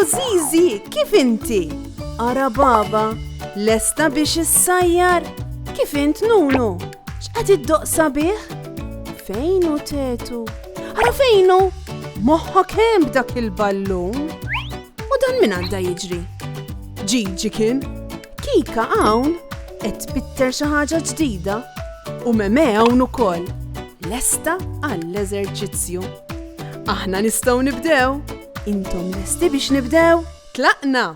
Zizi, kif inti? Ara baba, lesta biex issajjar? Kif int Nunu? X'qed iddoqsa bih? Fejnu tetu? Ara fejnu? Moħħok hemm b'dak il-ballun? U dan min għandha jiġri? Ġiġi kien? Kika hawn qed tbitter xi ħaġa ġdida u Meme hawn ukoll lesta għall-eżerċizzju. Aħna nistgħu nibdew. Intom lesti biex nibdew? Tlaqna!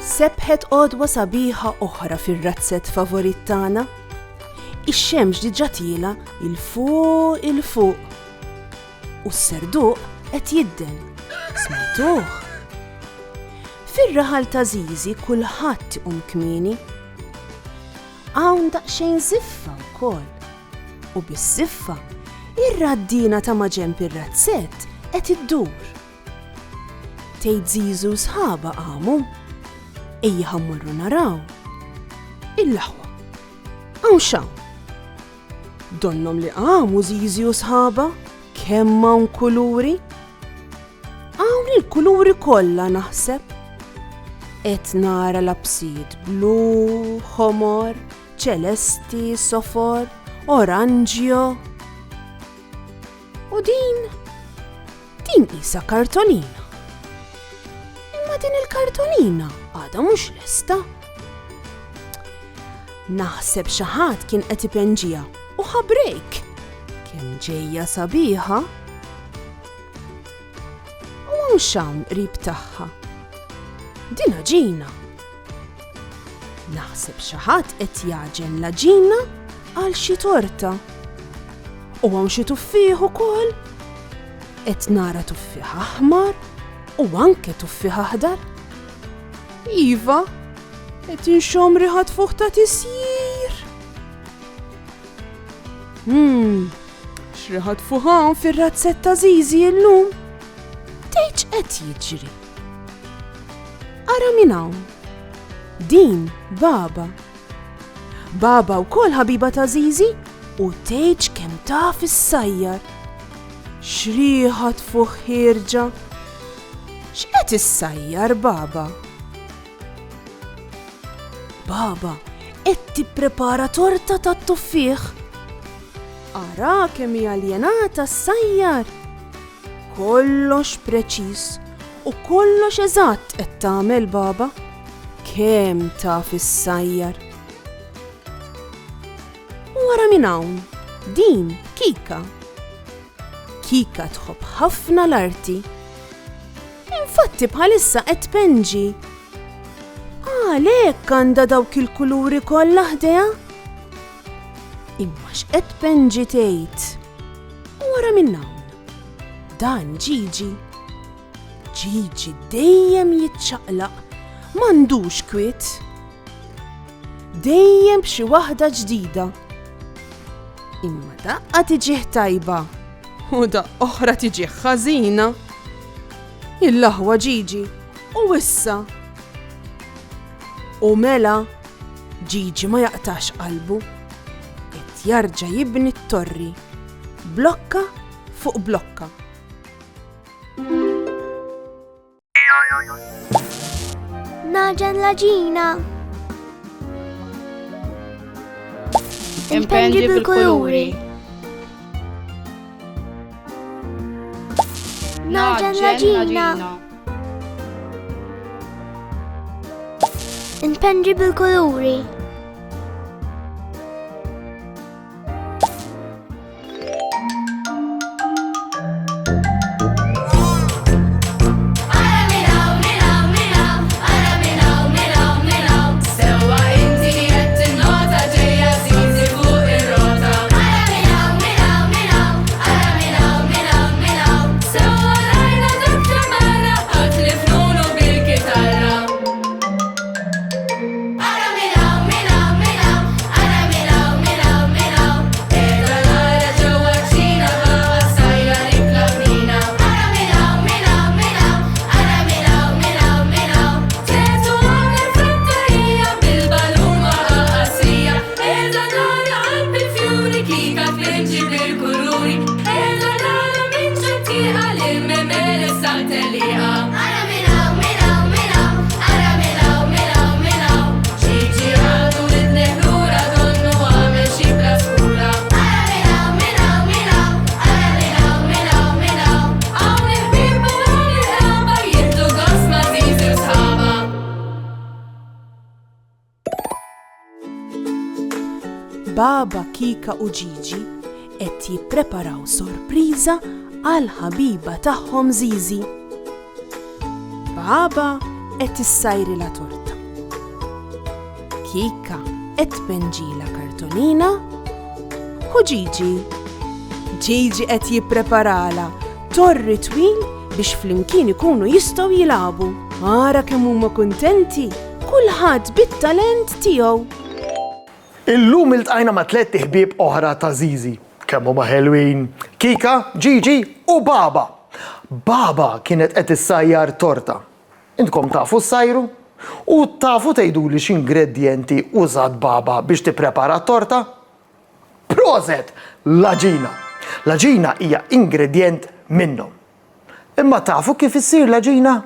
Sebħet qodwa sabiħa oħra fir-razzett favorit tagħna. Ix-xemx diġà tila il-fuq. U s-serduq qed jidden. Smajtuh? Fir-raħal ta' Zizi kulħadd iqum kmieni. Hawn daqsxejn ziffa wkoll. U bis-ziffa ir-raddina ta' ma' ġenb ir-razzett qed iddur. Tgħid Zizu sħaba qamu. Ejja ħammorru naraw. Il-laħwa. Hawn x'hawn. Donnom li qamu Zizi u sħaba kemm hawn kuluri. Hawn il-kuluri kollha naħseb. Qed nara l-absid blu, ħomor, ċelesti, sofor, oranġjo. U din qisha kartolina. Imma din il-kartolina għadha mhux lesta. Naħseb xi ħadd kien qed ipenġiha u ħabrejk. Kemm ġejja sabiħa. U hawn x'hawn qrib tagħha. Din ġina. Naħseb xi ħadd qed jaġen l-ġina għal xi torta. U hawn xi tuffieħ ukoll. Qed nara tuffieħ aħmar u anke tuffieħ aħdar. Iva, qed inxomm riħa tfuħ ta' tisjir. X'riħa tfuħ hawn fir-razzett ta' Zizi llum? Tgħid x'qed jiġri. Ara min hawn. Din Baba. Baba wkoll ħabiba ta' Zizi u tgħid kemm taf issajjar. X'riħa tfuħ ħierġa. X'qed issajjar Baba? Baba qed tipprepara torta tat-tuffieħ. Ara kemm hija aljenata ssajjar. Kollox preċiż u kollox eżatt qed tagħmel Baba. Kemm taf issajjar. U wara min hawn? Din Kika. Kika tħobb ħafna l-arti. Infatti bħalissa qed tpenġi. Għalhekk għandha dawk il-kuluri kollha ħdejha? Imma x'qed tpenġi tgħid? U wara min hawn? Dan Ġiġi. Ġiġi dejjem jitċaqlaq, m'għandux kwiet. Dejjem b'xi waħda ġdida. Imma daqqa tiġih tajba u daqqa oħra tiġih ħażina. Il-laħwa Ġiġi u issa. U mela Ġiġi ma jaqtax qalbu. Qed jarġa' jibni t-torri blokka fuq blokka. Naġen l-ġina. Impenġi bil-kuluri. Naġen l-ġina. Impenġi bil-kuluri. Baba, Kika u Gigi qed jippreparaw sorpriża għal ħabiba tagħhom Zizi. Baba qed issajri la torta. Kika qed tpenġila kartonina u Gigi qed jippreparala torri twil biex flimkien ikunu jistgħu jilagħbu. Ara kemm huma kuntenti, kulħadd bit-talent tiegħu. Illum iltqajna ma' 3 ħbieb oħra ta' Zizi. Kemm huma ħelwin, Kika, Gigi u Baba. Baba kienet qed issajjar torta. Intkom tafu s-sajru? U tafu tgħiduli x'ingredjenti użat Baba biex tipprepara t-torta? Proset! L-aġina. L-aġina hija ingredjent minnhom. Imma tafu kif issir l-aġina?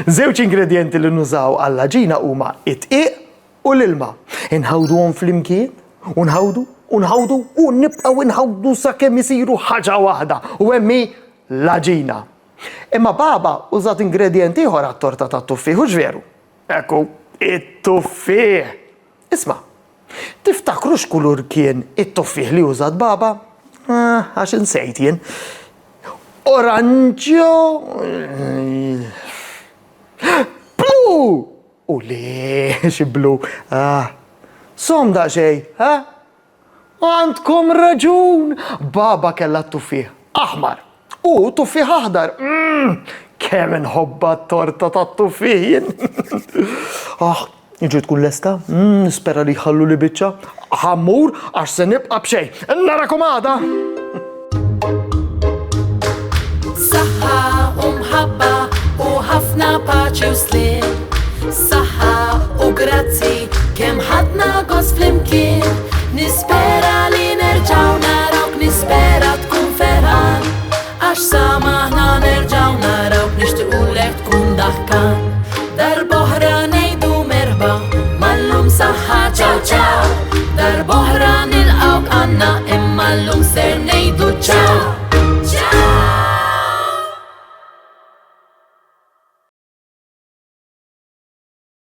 Żewġ ingredjenti li nużaw għall-aġina huma it-tqiq u l-ilma. Inħawduhom flimkien, u nħawdu u nibqgħu nħawdu sakemm isiru ħaġa waħda u hemm l-aġina. Imma Baba użat ingredjenti ieħor għat-torta tat-tuffieħ u x'veru. Ekku, it-tuffieħ. Isma', tiftakru x'kulur kien it-tuffieħ li użat Baba? Għax insejt jien. Oranġo. Blu! U le, xi blu. Som daqsxejn, ha? Għandkom raġun! Baba kellha t-tuffieħ aħmar u tuffieħ aħdar. Kemm inħobba t-torta tat-tuffieħ jien. Jiġu tkun lesta? Nispera li jħallu li biċċa. Ħammur għax se nibqa' b'xejn. Narakom għada! Saħħa u mħabba u ħafna paċi u slim. Saħħa u grazzi kemm ħadna gost flimkien. Nispera li nerġgħu narawk, nispera tkun ferħan. Għax samaħna nerġgħu narawk, nixtiequlek tkun daħkan. Darb'oħra ngħidu merħba, mallum saħħa ċaw ċaw. Darb'oħra nilqgħuk għandna imma llum ser ngħidu ċaw.